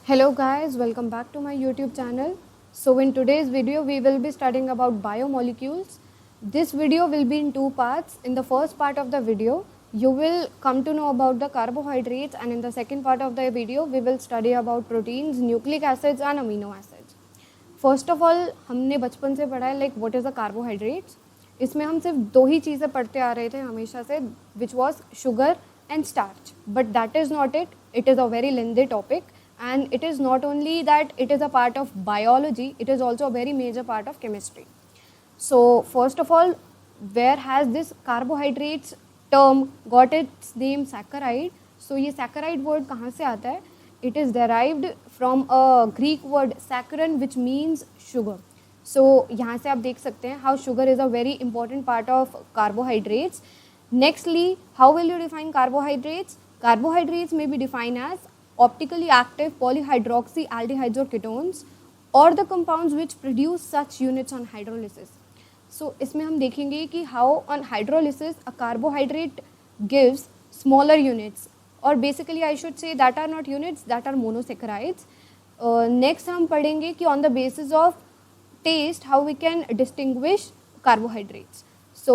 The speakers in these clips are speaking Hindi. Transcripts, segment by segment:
Hello guys, welcome back to my YouTube channel. So in today's video we will be studying about biomolecules. This video will be in two parts. In the first part of the video you will come to know about the carbohydrates, and in the second part of the video we will study about proteins, nucleic acids and amino acids. First of all हमने बचपन से पढ़ा है like what is the carbohydrates. इसमें हम सिर्फ दो ही चीज़ें पढ़ते आ रहे थे हमेशा से, which was sugar and starch. But that is not it. It is a very lengthy topic and it is not only that it is a part of biology, it is also a very major part of chemistry. So first of all, where has this carbohydrates term got its name saccharide? So ये saccharide word कहाँ से आता है? It is derived from a Greek word saccharin which means sugar. So यहाँ से आप देख सकते हैं how sugar is a very important part of carbohydrates. Nextly, how will you define carbohydrates? Carbohydrates may be defined as optically active polyhydroxy aldehydes or ketones or the compounds which produce such units on hydrolysis. So इसमें हम देखेंगे कि how on hydrolysis a carbohydrate gives smaller units, or basically I should say that are not units, that are monosaccharides. Next हम पढ़ेंगे कि on the basis of taste how we can distinguish carbohydrates. So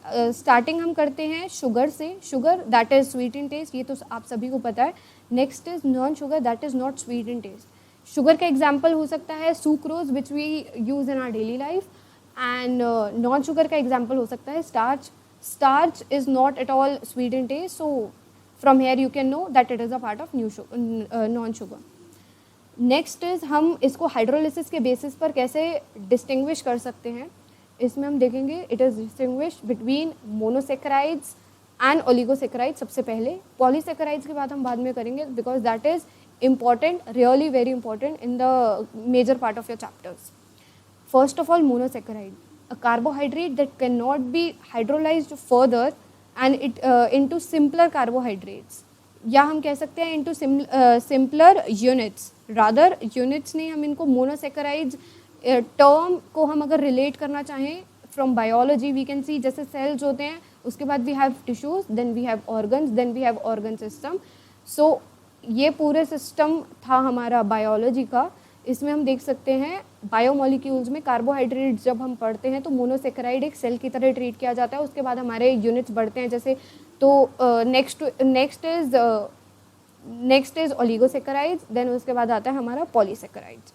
starting हम करते हैं शुगर से. Sugar that is sweet in taste, ये तो आप सभी को पता है. Next is non sugar that is not sweet in taste. Sugar का एग्जाम्पल हो सकता है sucrose which we use in our daily life, and non sugar का एग्जाम्पल हो सकता है starch. Starch is not at all sweet in taste, so from here you can know that it is a part of non sugar. Next is हम इसको हाइड्रोलिसिस के बेसिस पर कैसे डिस्टिंग्विश कर सकते हैं. इसमें हम देखेंगे it is distinguish between monosaccharides and oligosaccharides सबसे पहले. पॉलीसेक्राइड्स की बात हम बाद में करेंगे because that is important, really very important in the major part of your chapters. First of all monosaccharide, a carbohydrate that can not be hydrolysed further and it into simpler carbohydrates, या हम कह सकते हैं into simpler units. Rather units नहीं, हम इनको मोनोसेक्राइड्स टर्म को हम अगर रिलेट करना चाहें from biology we can see, जैसे सेल्स होते हैं उसके बाद we have tissues, then we have organs, then we have organ system. So ये पूरे सिस्टम था हमारा बायोलॉजी का. इसमें हम देख सकते हैं बायोमोलिक्यूल्स में कार्बोहाइड्रेट्स जब हम पढ़ते हैं तो मोनोसेक्राइड एक सेल की तरह ट्रीट किया जाता है. उसके बाद हमारे यूनिट्स बढ़ते हैं जैसे, तो नेक्स्ट इज ओलिगोसेक्राइड्स, देन उसके बाद आता है हमारा polysaccharides.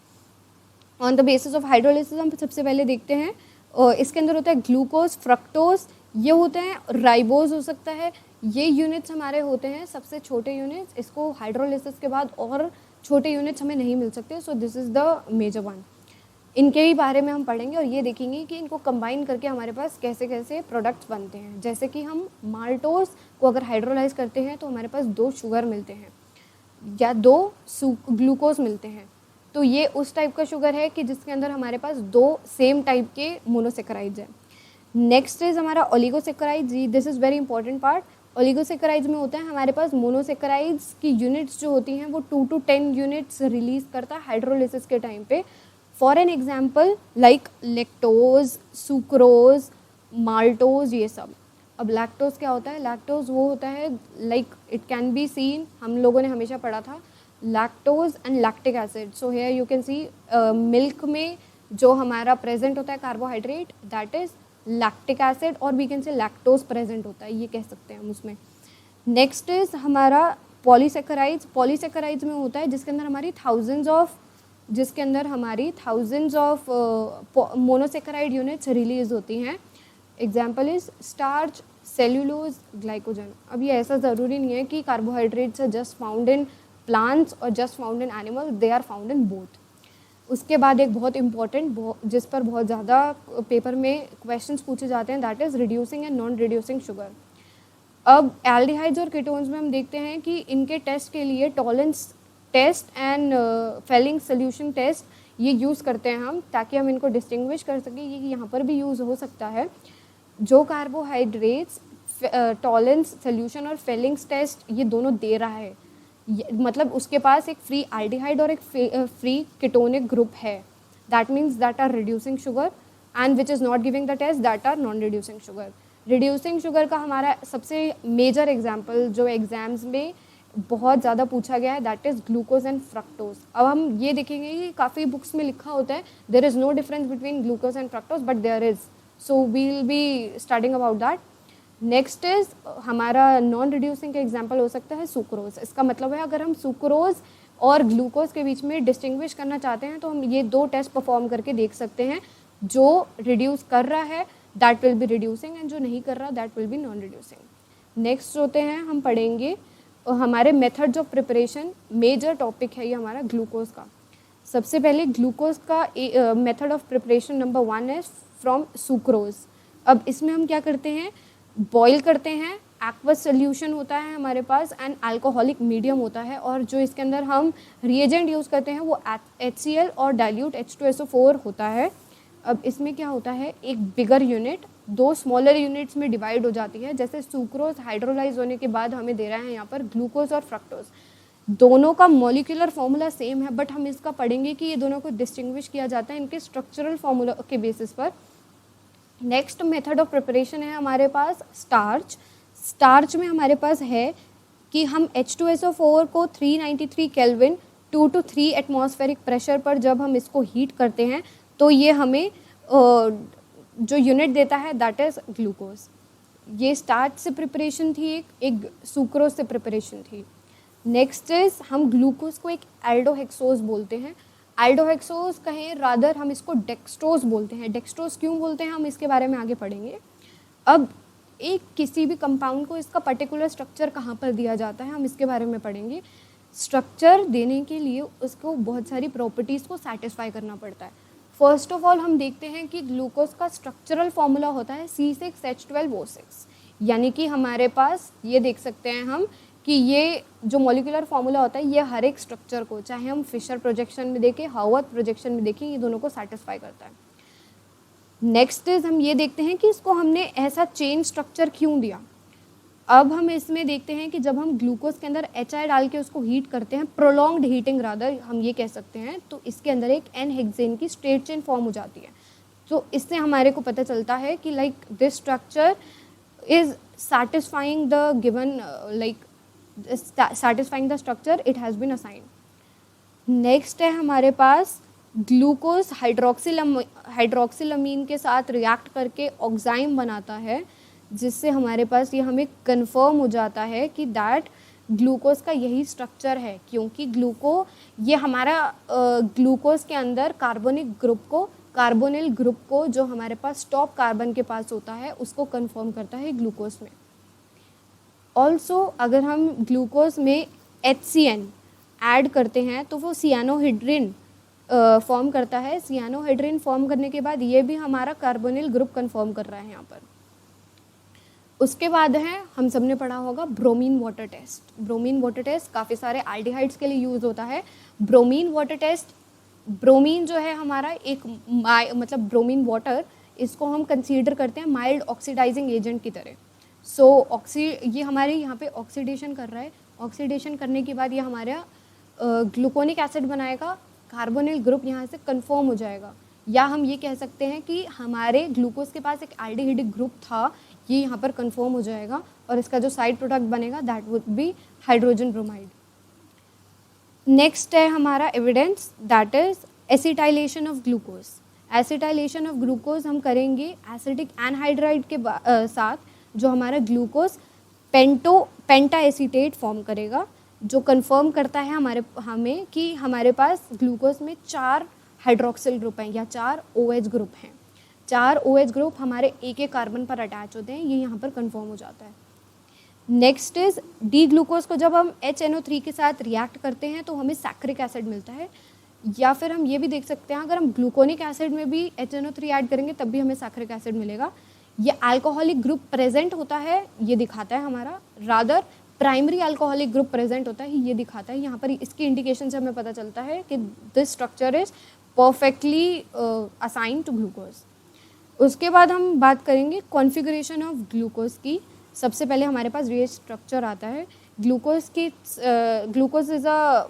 On the basis of hydrolysis हम सबसे पहले देखते हैं इसके अंदर होता है ग्लूकोज, फ्रक्टोज, ये होते हैं राइबोज हो सकता है. ये यूनिट्स हमारे होते हैं सबसे छोटे यूनिट्स. इसको हाइड्रोलिसिस के बाद और छोटे यूनिट्स हमें नहीं मिल सकते. So this is the major one. इनके ही बारे में हम पढ़ेंगे और ये देखेंगे कि इनको कंबाइन करके हमारे पास कैसे कैसे प्रोडक्ट्स बनते हैं. जैसे कि हम माल्टोज को अगर हाइड्रोलाइज करते हैं तो हमारे पास 2 शुगर मिलते हैं या 2 ग्लूकोज मिलते हैं. तो ये उस टाइप का शुगर है कि जिसके अंदर हमारे पास 2 सेम टाइप के मोनोसेक्राइड्स हैं. नेक्स्ट इज हमारा oligosaccharides. This is very important part. Oligosaccharides में होता है हमारे पास मोनोसेक्राइड्स की यूनिट्स जो होती हैं वो 2 to 10 यूनिट्स रिलीज करता है हाइड्रोलिसिस के टाइम पे. For an example like lactose, sucrose, maltose, ये सब. अब लैक्टोज क्या होता है? लैक्टोज वो होता है like it can be seen, हम लोगों ने हमेशा पढ़ा था lactose and lactic acid. So here you can see milk में जो हमारा प्रेजेंट होता है carbohydrate that is lactic acid, और we can say lactose present होता है, ये कह सकते हैं हम उसमें. नेक्स्ट इज हमारा पॉलीसेक्राइड्स. पॉलीसेक्राइड्स में होता है जिसके अंदर हमारी thousands of monosaccharide units release होती हैं. Example is starch, cellulose, glycogen. अब ये ऐसा ज़रूरी नहीं है कि carbohydrates are just found in plants और just found in animal, they are found in both. उसके बाद एक बहुत इंपॉर्टेंट, जिस पर बहुत ज़्यादा पेपर में क्वेश्चंस पूछे जाते हैं, that is reducing and non reducing sugar. अब एल्डिहाइड्स और कीटोन्स में हम देखते हैं कि इनके टेस्ट के लिए tolerance test and Fehling solution test ये यूज़ करते हैं हम, ताकि हम इनको डिस्टिंग्विश कर सकें. ये यहाँ पर भी यूज़ हो सकता है. जो कार्बोहाइड्रेट्स टॉलरेंस सोल्यूशन और फेलिंग्स टेस्ट ये दोनों दे रहा है, मतलब उसके पास एक फ्री एल्डिहाइड और एक फ्री कीटोनिक ग्रुप है, that means that are reducing sugar, and which is not giving the test that are non reducing sugar. Reducing sugar का हमारा सबसे मेजर एग्जाम्पल जो एग्जाम्स में बहुत ज़्यादा पूछा गया है, that is glucose and fructose. अब हम ये देखेंगे कि काफ़ी बुक्स में लिखा होता है there is no difference between glucose and fructose, but there is, so we will be studying about that. Next is हमारा नॉन रिड्यूसिंग का एग्जाम्पल हो सकता है सुक्रोज। इसका मतलब है अगर हम सुक्रोज और ग्लूकोज के बीच में डिस्टिंग्विश करना चाहते हैं तो हम ये 2 टेस्ट परफॉर्म करके देख सकते हैं। जो रिड्यूस कर रहा है that will be reducing and जो नहीं कर रहा that will be non reducing. Next होते हैं हम पढ़ेंगे हमारे methods of preparation. Major topic है ये हमारा ग्लूकोज का। सबसे पहले ग्लूकोज का मेथड ऑफ प्रिपरेशन नंबर 1 है फ्रॉम सुक्रोज। अब इसमें हम क्या करते हैं, बॉईल करते हैं, एक्वस सोल्यूशन होता है हमारे पास एंड अल्कोहलिक मीडियम होता है, और जो इसके अंदर हम रिएजेंट यूज़ करते हैं वो HCl और डाइल्यूट H2SO4 होता है। अब इसमें क्या होता है, एक बिगर यूनिट 2 स्मॉलर यूनिट्स में डिवाइड हो जाती है। जैसे सुक्रोज हाइड्रोलाइज होने के बाद हमें दे रहा है यहाँ पर ग्लूकोज और फ्रक्टोज, दोनों का मॉलिक्यूलर फॉर्मूला सेम है, बट हम इसका पढ़ेंगे कि ये दोनों को डिस्टिंग्विश किया जाता है इनके स्ट्रक्चरल फॉर्मूला के बेसिस पर। नेक्स्ट मेथड ऑफ प्रिपरेशन है हमारे पास स्टार्च। स्टार्च में हमारे पास है कि हम H2SO4 को 393 केल्विन 2 to 3 एटमॉस्फेरिक प्रेशर पर जब हम इसको हीट करते हैं तो ये हमें जो यूनिट देता है दैट इज़ ग्लूकोज। ये स्टार्च से प्रिपरेशन थी, एक सुक्रोज से प्रिपरेशन थी। नेक्स्ट इज हम ग्लूकोज को एक एल्डोहेक्सोज बोलते हैं। एल्डोहेक्सोज कहें रादर हम इसको डेक्सट्रोज बोलते हैं। डेक्सट्रोज क्यों बोलते हैं हम इसके बारे में आगे पढ़ेंगे। अब एक किसी भी कंपाउंड को इसका पर्टिकुलर स्ट्रक्चर कहाँ पर दिया जाता है हम इसके बारे में पढ़ेंगे। स्ट्रक्चर देने के लिए उसको बहुत सारी प्रॉपर्टीज़ को सेटिस्फाई करना पड़ता है। फर्स्ट ऑफ ऑल हम देखते हैं कि ग्लूकोज का स्ट्रक्चरल फॉर्मूला होता है C6H12O6, यानी कि हमारे पास ये देख सकते हैं हम कि ये जो मॉलिक्यूलर फॉर्मूला होता है ये हर एक स्ट्रक्चर को, चाहे हम फिशर प्रोजेक्शन में देखें, हावर्थ प्रोजेक्शन में देखें, ये दोनों को सेटिस्फाई करता है। नेक्स्ट इज हम ये देखते हैं कि इसको हमने ऐसा चेन स्ट्रक्चर क्यों दिया। अब हम इसमें देखते हैं कि जब हम ग्लूकोज के अंदर HI डाल के उसको हीट करते हैं, प्रोलॉन्ग्ड हीटिंग रादर हम ये कह सकते हैं, तो इसके अंदर एक N हेक्सेन की स्ट्रेट चेन फॉर्म हो जाती है। तो इससे हमारे को पता चलता है कि like this structure is satisfying the given satisfying the structure it has been assigned. Next है हमारे पास ग्लूकोज हाइड्रोक्सिलामीन के साथ रिएक्ट करके ऑक्साइम बनाता है, जिससे हमारे पास ये हमें कंफर्म हो जाता है कि दैट ग्लूकोज का यही स्ट्रक्चर है, क्योंकि ये हमारा ग्लूकोज के अंदर कार्बोनिल ग्रुप को जो हमारे पास स्टॉप कार्बन के पास होता है उसको कंफर्म करता है ग्लूकोज में। ऑल्सो अगर हम ग्लूकोज में HCN ऐड करते हैं तो वो सियानोहाइड्रिन फॉर्म करता है। सियानोहाइड्रिन फॉर्म करने के बाद ये भी हमारा कार्बोनिल ग्रुप कंफर्म कर रहा है यहाँ पर। उसके बाद है, हम सबने पढ़ा होगा bromine water test. Bromine water test काफ़ी सारे एल्डिहाइड्स के लिए यूज़ होता है। ब्रोमीन वाटर टेस्ट, ब्रोमीन जो है हमारा एक मतलब ब्रोमीन वाटर, इसको हम कंसीडर करते हैं माइल्ड ऑक्सीडाइजिंग एजेंट की तरह। ये हमारे यहाँ पे ऑक्सीडेशन कर रहा है। ऑक्सीडेशन करने के बाद ये हमारा ग्लूकोनिक एसिड बनाएगा, कार्बोनिल ग्रुप यहाँ से कंफर्म हो जाएगा। या हम ये कह सकते हैं कि हमारे ग्लूकोज के पास एक एल्डिहाइडिक ग्रुप था, ये यहाँ पर कंफर्म हो जाएगा और इसका जो साइड प्रोडक्ट बनेगा that would B hydrogen bromide. Next है हमारा evidence, that is acetylation of glucose. Acetylation of glucose हम करेंगे एसिडिक एनहाइड्राइड के साथ, जो हमारा ग्लूकोज पेंटा एसीटेट फॉर्म करेगा, जो कंफर्म करता है हमें कि हमारे पास ग्लूकोज में 4 हाइड्रोक्सिल ग्रुप हैं या 4 OH ग्रुप हैं। 4 OH ग्रुप हमारे एक कार्बन पर अटैच होते हैं, ये यहाँ पर कंफर्म हो जाता है। नेक्स्ट इज डी ग्लूकोज को जब हम HNO3 के साथ रिएक्ट करते हैं तो हमें सैक्रिक एसिड मिलता है। या फिर हम ये भी देख सकते हैं अगर हम ग्लूकोनिक एसिड में भी HNO3 ऐड करेंगे तब भी हमें सैक्रिक एसिड मिलेगा। ये अल्कोहलिक ग्रुप प्रेजेंट होता है, ये दिखाता है हमारा, rather primary alcoholic group present होता है, ये दिखाता है। यहाँ पर इसकी इंडिकेशन से हमें पता चलता है कि this structure is perfectly assign to glucose. उसके बाद हम बात करेंगे कॉन्फ़िगरेशन ऑफ ग्लूकोज की। सबसे पहले हमारे पास ये स्ट्रक्चर आता है glucose is a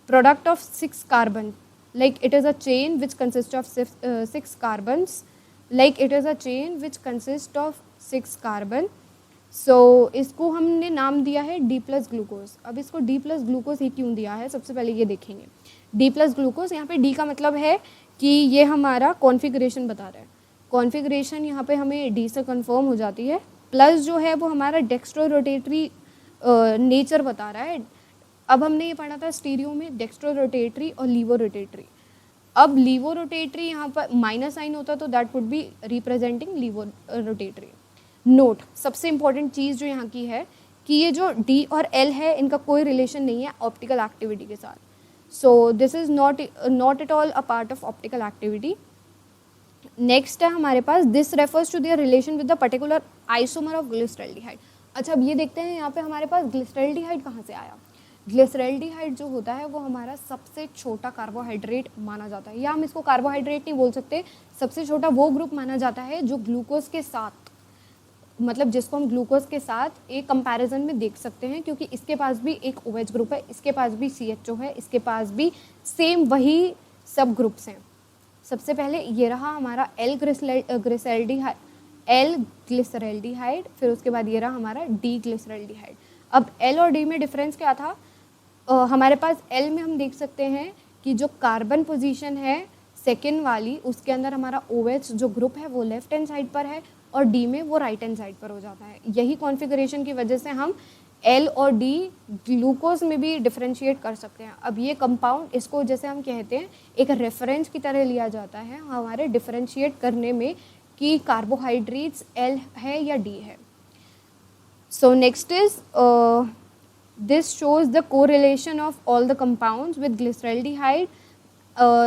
product of 6 carbon, like it is a chain which consist of 6 carbons, like it is a chain which consists of 6 carbon सो इसको हमने नाम दिया है डी प्लस ग्लूकोज। अब इसको डी प्लस ग्लूकोज ही क्यों दिया है, सबसे पहले ये देखेंगे। डी प्लस ग्लूकोज, यहाँ पे डी का मतलब है कि ये हमारा कॉन्फ़िगरेशन बता रहा है। कॉन्फ़िगरेशन यहाँ पे हमें डी से कंफर्म हो जाती है। प्लस जो है वो हमारा डेक्स्ट्रो रोटेटरी नेचर बता रहा है। अब हमने ये पढ़ा था स्टीरियो में डेक्स्ट्रो रोटेटरी और लीवो रोटेटरी। अब लीवो रोटेटरी यहाँ पर माइनस साइन होता तो that would be representing laevo rotatory. Note, सबसे इंपॉर्टेंट चीज़ जो यहाँ की है कि ये जो डी और एल है इनका कोई रिलेशन नहीं है ऑप्टिकल एक्टिविटी के साथ। So this is not at all a part of optical activity. Next है हमारे पास this refers to their relation with the particular isomer of glyceraldehyde. अच्छा, अब ये देखते हैं यहाँ पे हमारे पास ग्लिसरॉल्डिहाइड कहाँ से आया। ग्लिसरॉल्डिहाइड जो होता है वो हमारा सबसे छोटा कार्बोहाइड्रेट माना जाता है, या हम इसको कार्बोहाइड्रेट नहीं बोल सकते, सबसे छोटा वो ग्रुप माना जाता है जो ग्लूकोज के साथ, मतलब जिसको हम ग्लूकोज के साथ एक कंपैरिजन में देख सकते हैं, क्योंकि इसके पास भी एक OH ग्रुप है, इसके पास भी CHO है, इसके पास भी सेम वही सब ग्रुप्स हैं। सबसे पहले ये रहा हमारा एल ग्लिसरॉल्डिहाइड, फिर उसके बाद ये रहा हमारा डी ग्लिसरॉल्डिहाइड। अब एल और डी में डिफरेंस क्या था? हमारे पास एल में हम देख सकते हैं कि जो कार्बन पोजीशन है सेकेंड वाली, उसके अंदर हमारा OH जो ग्रुप है वो लेफ्ट हैंड साइड पर है और डी में वो राइट हैंड साइड पर हो जाता है। यही कॉन्फ़िगरेशन की वजह से हम एल और डी ग्लूकोज में भी डिफरेंशिएट कर सकते हैं। अब ये कंपाउंड, इसको जैसे हम कहते हैं एक रेफरेंस की तरह लिया जाता है हमारे डिफरेंशिएट करने में कि कार्बोहाइड्रेट्स एल है या डी है। सो next is this shows the correlation of all the compounds with glyceraldehyde.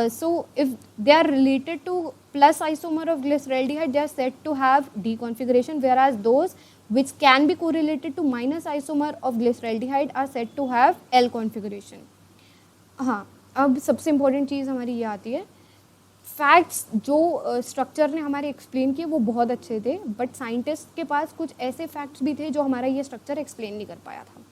So if they are related to plus isomer of glyceraldehyde, they are said to have D configuration, whereas those which can be correlated to minus isomer of glyceraldehyde are said to have L configuration. हाँ, अब सबसे इम्पोर्टेंट चीज़ हमारी ये आती है, फैक्ट्स जो स्ट्रक्चर ने हमारे एक्सप्लेन किए वो बहुत अच्छे थे, बट साइंटिस्ट के पास कुछ ऐसे फैक्ट्स भी थे जो हमारा ये स्ट्रक्चर एक्सप्लेन नहीं कर पाया था।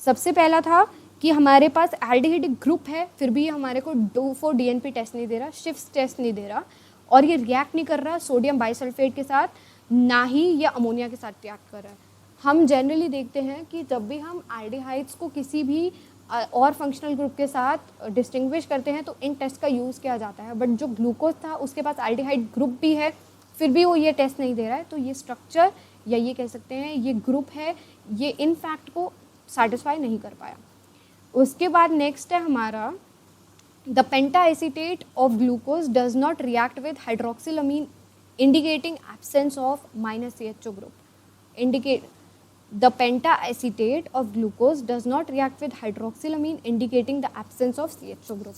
सबसे पहला था कि हमारे पास एल्डिहाइड ग्रुप है, फिर भी ये हमारे को 2,4-DNP टेस्ट नहीं दे रहा, शिफ्ट टेस्ट नहीं दे रहा, और ये रिएक्ट नहीं कर रहा सोडियम बाइसल्फेट के साथ, ना ही ये अमोनिया के साथ रिएक्ट कर रहा है। हम जनरली देखते हैं कि जब भी हम एल्डिहाइड्स को किसी भी और फंक्शनल ग्रुप के साथ डिस्टिंग्विश करते हैं तो इन टेस्ट का यूज़ किया जाता है, बट जो ग्लूकोज था उसके पास एल्डिहाइड ग्रुप भी है, फिर भी वो ये टेस्ट नहीं दे रहा है। तो ये स्ट्रक्चर, या ये कह सकते हैं ये ग्रुप है, ये इन फैक्ट को सेटिस्फाई नहीं कर पाया। उसके बाद नेक्स्ट है हमारा the penta acetate of glucose does not react with hydroxylamine indicating absence of minus CHO group. Indicate the penta acetate of glucose does not react with hydroxylamine indicating the absence of CHO group.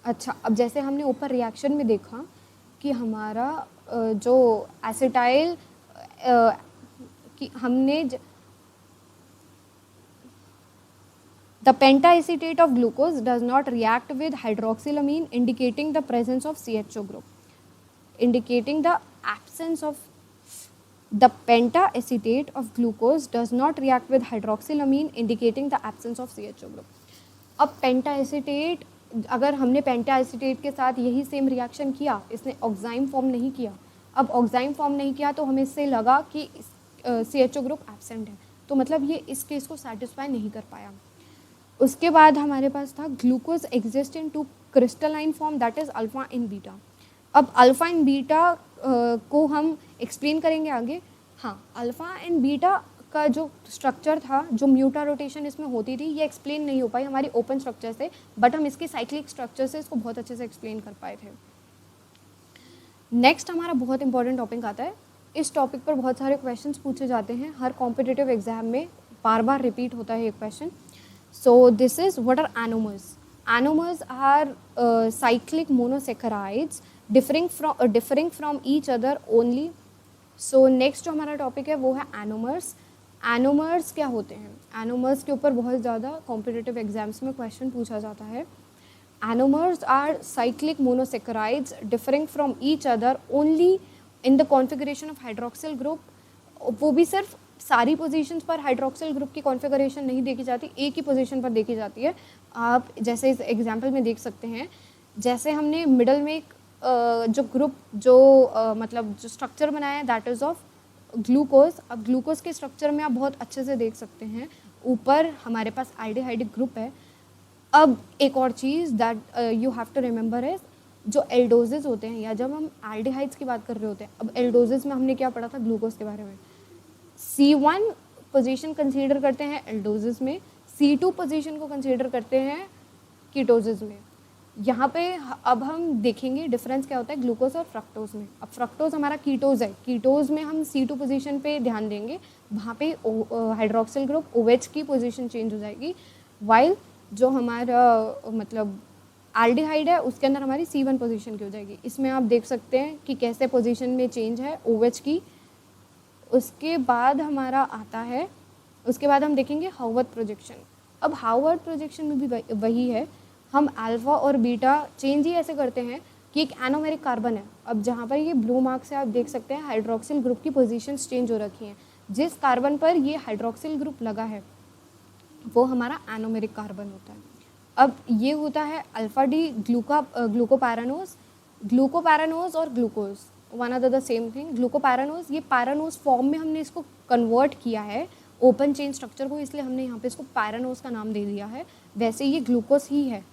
अच्छा, अब जैसे हमने ऊपर रिएक्शन में देखा कि हमारा जो एसिटाइल कि हमने the pentacetate of glucose does not react with hydroxylamine indicating the presence of CHO group, indicating the absence of the pentacetate of glucose does not react with hydroxylamine indicating the absence of CHO group. अब पेंटाएसिटेट, अगर हमने पेंटाएसिटेट के साथ यही सेम रिएक्शन किया, इसने ऑक्साइम फॉर्म नहीं किया, अब ऑक्साइम फॉर्म नहीं किया तो हमें इससे लगा कि CHO ग्रुप एब्सेंट है, तो मतलब ये इस केस को सेटिस्फाई नहीं कर पाया। उसके बाद हमारे पास था glucose exist in 2 crystalline form, that is alpha and beta. अब अल्फा एंड बीटा को हम एक्सप्लेन करेंगे आगे। हाँ, अल्फा एंड बीटा का जो स्ट्रक्चर था, जो म्यूटा रोटेशन इसमें होती थी, ये एक्सप्लेन नहीं हो पाई हमारी ओपन स्ट्रक्चर से, बट हम इसके साइक्लिक स्ट्रक्चर से इसको बहुत अच्छे से एक्सप्लेन कर पाए थे। नेक्स्ट हमारा बहुत इंपॉर्टेंट टॉपिक आता है, इस टॉपिक पर बहुत सारे क्वेश्चंस पूछे जाते हैं, हर कॉम्पिटिटिव एग्जाम में बार बार रिपीट होता है एक question. So this is what are anomers? Anomers are cyclic monosaccharides differing from each other only. So next जो हमारा टॉपिक है वो है anomers. Anomers क्या होते हैं? Anomers के ऊपर बहुत ज़्यादा कॉम्पिटिटिव एग्जाम्स में क्वेश्चन पूछा जाता है। Anomers are cyclic monosaccharides differing from each other only in the configuration of hydroxyl group. वो भी सिर्फ सारी पोजीशंस पर हाइड्रोक्सिल ग्रुप की कॉन्फ़िगरेशन नहीं देखी जाती, एक ही पोजीशन पर देखी जाती है। आप जैसे इस एग्जांपल में देख सकते हैं, जैसे हमने मिडल में एक जो ग्रुप जो मतलब जो स्ट्रक्चर बनाया है दैट इज़ ऑफ ग्लूकोज, अब ग्लूकोज के स्ट्रक्चर में आप बहुत अच्छे से देख सकते हैं, ऊपर हमारे पास एल्डिहाइड ग्रुप है। अब एक और चीज़ that you have to remember is, जो एल्डोजेज होते हैं या जब हम एल्डिहाइड्स की बात कर रहे होते हैं, अब एल्डोजेज में हमने क्या पढ़ा था ग्लूकोज के बारे में, C1 पोजीशन कंसीडर करते हैं एल्डोजेज में, C2 पोजीशन को कंसीडर करते हैं कीटोजेज में। यहाँ पे अब हम देखेंगे डिफरेंस क्या होता है ग्लूकोज और फ्रक्टोज में। अब फ्रक्टोज हमारा कीटोज है, कीटोज में हम C2 पोजीशन पे ध्यान देंगे, वहाँ पे हाइड्रोक्सिल ग्रुप OH की पोजीशन चेंज हो जाएगी, वाइल जो हमारा मतलब एल्डिहाइड है उसके अंदर हमारी C1 पोजीशन की हो जाएगी। इसमें आप देख सकते हैं कि कैसे पोजीशन में चेंज है OH की। उसके बाद हमारा आता है, उसके बाद हम देखेंगे हार्वर्ड प्रोजेक्शन। अब हार्वर्ड प्रोजेक्शन में भी वही है, हम अल्फ़ा और बीटा चेंज ही ऐसे करते हैं कि एक एनोमेरिक कार्बन है। अब जहाँ पर ये ब्लू मार्क से आप देख सकते हैं हाइड्रोक्सिल ग्रुप की पोजीशंस चेंज हो रखी हैं, जिस कार्बन पर ये हाइड्रोक्सिल ग्रुप लगा है वो हमारा एनोमेरिक कार्बन होता है। अब ये होता है अल्फ़ा डी ग्लूकोपैरानोज। ग्लूकोपैरानोज और glucose one are the same thing. Glucopyranose, ये पैरानोज फॉर्म में हमने इसको कन्वर्ट किया है ओपन चेन स्ट्रक्चर को, इसलिए हमने यहाँ पे इसको पैरानोज का नाम दे दिया है, वैसे ये ग्लूकोज ही है।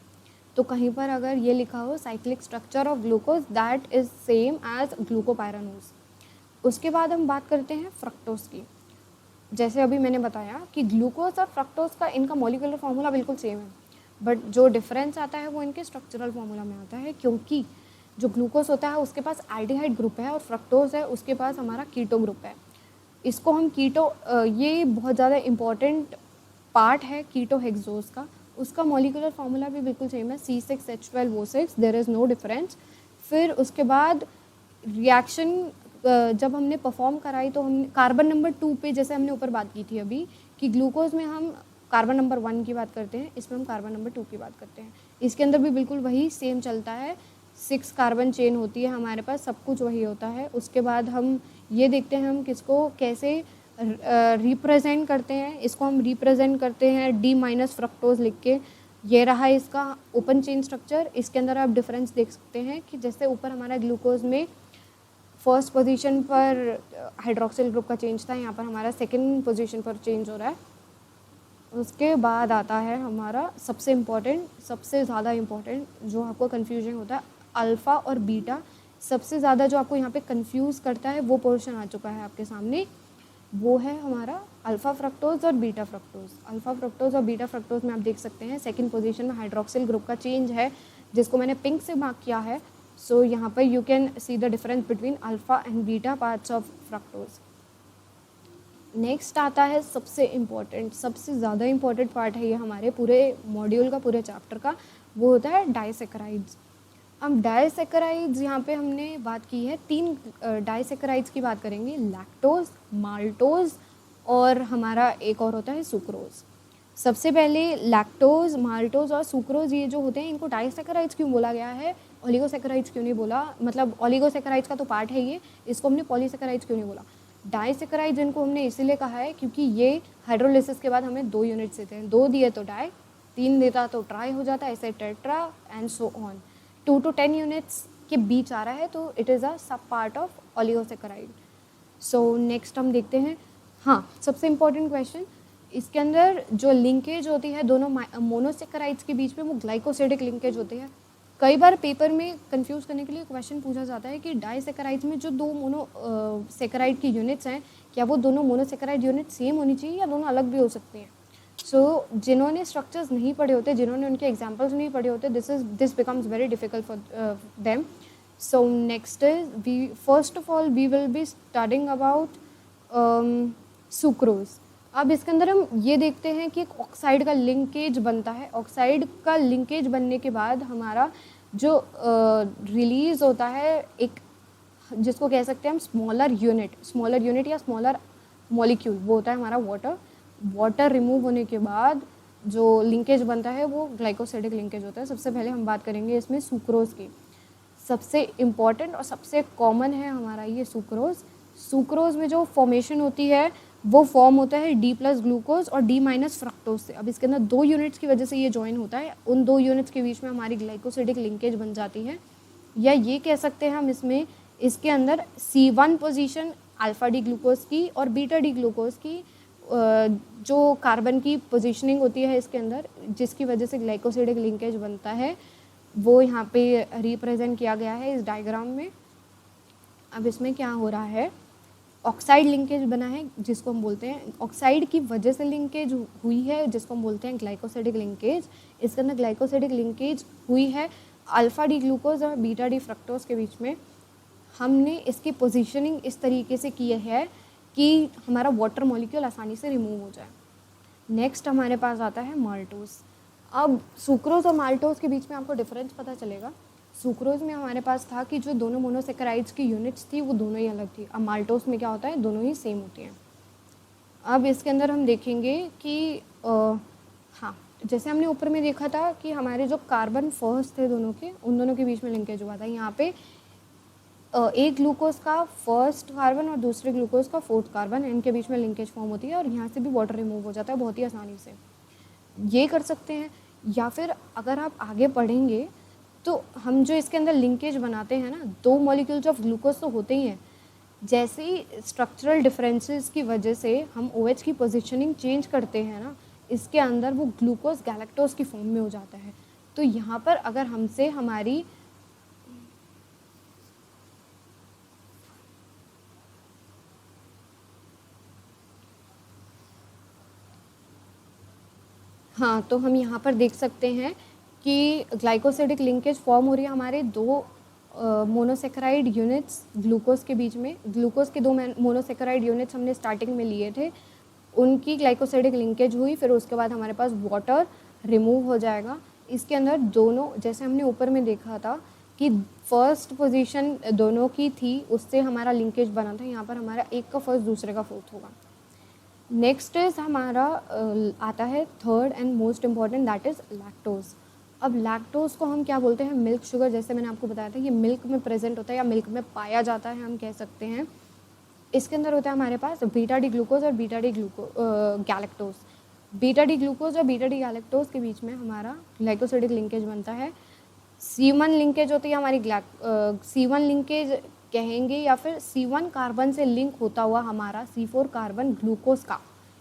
तो कहीं पर अगर ये लिखा हो cyclic structure of glucose that is same as glucopyranose. उसके बाद हम बात करते हैं फ्रक्टोज की। जैसे अभी मैंने बताया कि ग्लूकोज और फ्रक्टोज का इनका मॉलिक्यूलर फार्मूला बिल्कुल सेम है, बट जो डिफरेंस आता है वो इनके स्ट्रक्चरल फार्मूला में आता है, क्योंकि जो ग्लूकोज होता है उसके पास एल्डिहाइड ग्रुप है और फ्रक्टोज है उसके पास हमारा कीटो ग्रुप है। इसको हम कीटो, ये बहुत ज़्यादा इम्पॉर्टेंट पार्ट है कीटो हेक्सोज का, उसका मॉलिक्यूलर फार्मूला भी बिल्कुल सेम है C6H12O6, there is no difference. फिर उसके बाद रिएक्शन जब हमने परफॉर्म कराई तो हमने कार्बन नंबर 2 पे, जैसे हमने ऊपर बात की थी अभी कि ग्लूकोज में हम कार्बन नंबर 1 की बात करते हैं, इसमें हम कार्बन नंबर 2 की बात करते हैं। इसके अंदर भी बिल्कुल वही सेम चलता है, 6 कार्बन चेन होती है हमारे पास, सब कुछ वही होता है। उसके बाद हम ये देखते हैं हम किसको कैसे रिप्रेजेंट करते हैं, इसको हम रिप्रेजेंट करते हैं D- फ्रक्टोज लिख के। ये रहा इसका ओपन चेन स्ट्रक्चर। इसके अंदर आप डिफरेंस देख सकते हैं कि जैसे ऊपर हमारा ग्लूकोज में फर्स्ट पोजीशन पर हाइड्रोक्सिल ग्रुप का चेंज था, यहाँ पर हमारा सेकंड पोजीशन पर चेंज हो रहा है। उसके बाद आता है हमारा सबसे इम्पॉर्टेंट, सबसे ज़्यादा इम्पॉर्टेंट जो आपको कन्फ्यूजन होता है, अल्फ़ा और बीटा। सबसे ज़्यादा जो आपको यहाँ पे कंफ्यूज करता है वो पोर्शन आ चुका है आपके सामने, वो है हमारा अल्फ़ा फ्रक्टोज और बीटा फ्रक्टोज। अल्फ़ा फ्रक्टोज और बीटा फ्रक्टोज में आप देख सकते हैं सेकंड पोजीशन में हाइड्रोक्सिल ग्रुप का चेंज है, जिसको मैंने पिंक से मार्क किया है। सो यहाँ पर you can see the difference between alpha and beta parts of fructose. Next आता है सबसे इम्पॉर्टेंट, सबसे ज़्यादा इम्पॉर्टेंट पार्ट है ये हमारे पूरे मॉड्यूल का, पूरे चैप्टर का, वो होता है डाइसैकेराइड्स। अब डाइसैकेराइड्स यहाँ पे हमने बात की है, 3 डाइसैकेराइड्स की बात करेंगे, लैक्टोज, माल्टोज और हमारा एक और होता है सुक्रोज। सबसे पहले लैक्टोज, माल्टोज और सुक्रोज ये जो होते हैं इनको डाइसैकेराइड्स क्यों बोला गया है, ओलिगोसैकेराइड्स क्यों नहीं बोला, मतलब ओलिगोसैकेराइड्स का तो पार्ट है ये, इसको हमने पॉलीसैकेराइड्स क्यों नहीं बोला। डाइसैकेराइड्स इनको हमने इसीलिए कहा है क्योंकि ये हाइड्रोलिसिस के बाद हमें 2 यूनिट्स देते हैं, 2 दिए तो डाई, 3 देता तो ट्राई हो जाता है, ऐसे tetra and so on. 2 to 10 units के बीच आ रहा है तो इट इज़ अ सब part of oligosaccharide. So next हम देखते हैं, हाँ सबसे इम्पॉर्टेंट क्वेश्चन, इसके अंदर जो लिंकेज होती है दोनों मोनोसैकेराइड्स के बीच में वो ग्लाइकोसिडिक लिंकेज होती है। कई बार पेपर में कंफ्यूज करने के लिए क्वेश्चन पूछा जाता है कि डाइसैकेराइड्स में जो 2 मोनोसैकेराइड की यूनिट्स हैं, क्या वो दोनों मोनोसैकेराइड यूनिट सेम होनी चाहिए या दोनों अलग भी हो सकती हैं। सो जिन्होंने स्ट्रक्चर्स नहीं पढ़े होते, जिन्होंने उनके एग्जाम्पल्स नहीं पढ़े होते, this becomes very difficult for them. So next is we first of all we will be studying about sucrose. अब इसके अंदर हम ये देखते हैं कि एक ऑक्साइड का लिंकेज बनता है, ऑक्साइड का लिंकेज बनने के बाद हमारा जो रिलीज होता है एक, जिसको कह सकते हैं हम स्मॉलर यूनिट या स्मॉलर मॉलिक्यूल, वो होता है हमारा वाटर। वाटर रिमूव होने के बाद जो लिंकेज बनता है वो ग्लाइकोसिडिक लिंकेज होता है। सबसे पहले हम बात करेंगे इसमें सुक्रोज की। सबसे इम्पॉर्टेंट और सबसे कॉमन है हमारा ये सुक्रोज। सुक्रोज में जो फॉर्मेशन होती है वो फॉर्म होता है D+ ग्लूकोज और D- फ्रक्टोज से। अब इसके अंदर 2 यूनिट्स की वजह से ये ज्वाइन होता है, उन 2 यूनिट्स के बीच में हमारी ग्लाइकोसिडिक लिंकेज बन जाती है, या ये कह सकते हैं हम इसमें, इसके अंदर C1 position alpha D glucose की और बीटा डी ग्लूकोज की जो कार्बन की पोजीशनिंग होती है इसके अंदर, जिसकी वजह से ग्लाइकोसिडिक लिंकेज बनता है, वो यहाँ पे रिप्रेजेंट किया गया है इस डायग्राम में। अब इसमें क्या हो रहा है, ऑक्साइड लिंकेज बना है जिसको हम बोलते हैं, ऑक्साइड की वजह से लिंकेज हुई है जिसको हम बोलते हैं ग्लाइकोसिडिक लिंकेज। इसके अंदर ग्लाइकोसिडिक लिंकेज हुई है अल्फ़ा डी ग्लूकोज और बीटा डी फ्रक्टोज के बीच में। हमने इसकी पोजीशनिंग इस तरीके से की है कि हमारा वाटर मॉलिक्यूल आसानी से रिमूव हो जाए। नेक्स्ट हमारे पास आता है माल्टोज। अब सुक्रोज और माल्टोज के बीच में आपको डिफरेंस पता चलेगा। सुक्रोज में हमारे पास था कि जो दोनों मोनोसेकेराइड्स की यूनिट्स थी वो दोनों ही अलग थी। अब माल्टोज में क्या होता है, दोनों ही सेम होती हैं। अब इसके अंदर हम देखेंगे कि हाँ, जैसे हमने ऊपर में देखा था कि हमारे जो कार्बन फर्स्ट थे दोनों के, उन दोनों के बीच में लिंकेज हुआ था। यहाँ पे एक ग्लूकोज का फर्स्ट कार्बन और दूसरे ग्लूकोज का फोर्थ कार्बन, इनके बीच में लिंकेज फॉर्म होती है और यहाँ से भी वाटर रिमूव हो जाता है बहुत ही आसानी से। ये कर सकते हैं, या फिर अगर आप आगे पढ़ेंगे तो हम जो इसके अंदर लिंकेज बनाते हैं ना, 2 मॉलिक्यूल्स ऑफ ग्लूकोज तो होते ही हैं। जैसे ही स्ट्रक्चरल डिफरेंसेस की वजह से हम OH की पोजीशनिंग चेंज करते हैं ना, इसके अंदर वो ग्लूकोज गैलेक्टोज की फॉर्म में हो जाता है। तो यहाँ पर अगर हमसे हमारी हाँ, तो हम यहाँ पर देख सकते हैं कि ग्लाइकोसिडिक लिंकेज फॉर्म हो रही है हमारे 2 मोनोसेकेराइड यूनिट्स ग्लूकोज के बीच में। ग्लूकोज के 2 मोनोसेकेराइड यूनिट्स हमने स्टार्टिंग में लिए थे, उनकी ग्लाइकोसिडिक लिंकेज हुई, फिर उसके बाद हमारे पास वाटर रिमूव हो जाएगा। इसके अंदर दोनों, जैसे हमने ऊपर में देखा था कि फर्स्ट पोजीशन दोनों की थी, उससे हमारा लिंकेज बना था। यहाँ पर हमारा एक का फर्स्ट दूसरे का फोर्थ होगा। नेक्स्ट इज हमारा आता है third and most important, that is lactose. अब लैक्टोज को हम क्या बोलते हैं, मिल्क शुगर। जैसे मैंने आपको बताया था ये मिल्क में प्रेजेंट होता है या मिल्क में पाया जाता है, हम कह सकते हैं। इसके अंदर होता है हमारे पास बीटा डी ग्लूकोज और beta D galactose. Beta D glucose और बीटा डी गैलेक्टोज के बीच में हमारा ग्लाइकोसिडिक लिंकेज बनता है। C1 लिंकेज होती है हमारी C1 लिंकेज कहेंगे, या फिर C1 कार्बन से लिंक होता हुआ हमारा C4 कार्बन ग्लूकोज का।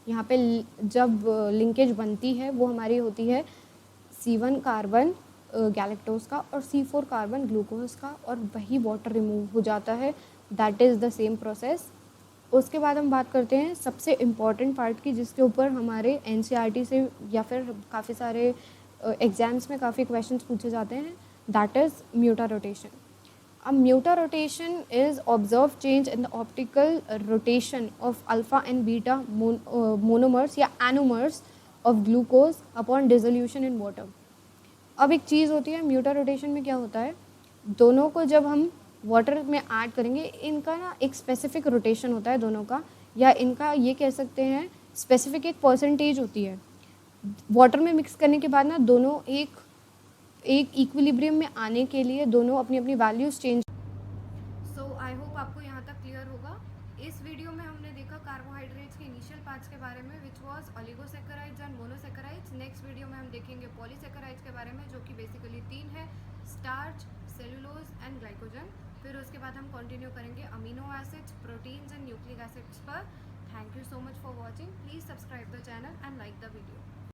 यहाँ पे जब लिंकेज बनती है वो हमारी होती है C1 कार्बन गैलेक्टोज का और C4 कार्बन ग्लूकोज का, और वही वाटर रिमूव हो जाता है। That is the same process. उसके बाद हम बात करते हैं सबसे इम्पॉर्टेंट पार्ट की, जिसके ऊपर हमारे NCERT से या फिर काफ़ी सारे एग्जाम्स में काफ़ी क्वेश्चंस पूछे जाते हैं, दैट इज़ म्यूटा रोटेशन। अब mutarotation is observe change in the optical rotation of alpha and beta monomers या anomers of glucose upon dissolution in water. अब एक चीज़ होती है म्यूटा रोटेशन में, क्या होता है, दोनों को जब हम वाटर में ऐड करेंगे, इनका ना एक स्पेसिफिक रोटेशन होता है दोनों का, या इनका ये कह सकते हैं स्पेसिफिक एक परसेंटेज होती है। वाटर में मिक्स करने के बाद ना दोनों एक इक्विलिब्रियम में आने के लिए दोनों अपनी अपनी values change. So I hope आपको यहाँ तक क्लियर होगा। इस वीडियो में हमने देखा कार्बोहाइड्रेट्स के इनिशियल पार्ट्स के बारे में, which was oligosaccharides and monosaccharides. Next video में हम देखेंगे पॉलीसेकेराइड्स के बारे में, जो कि बेसिकली 3 है, स्टार्च, सेलुलोज एंड ग्लाइकोजन। फिर उसके बाद हम कंटिन्यू करेंगे amino acids, proteins and nucleic acids पर। Thank you so much for watching. Please subscribe the channel and like the video.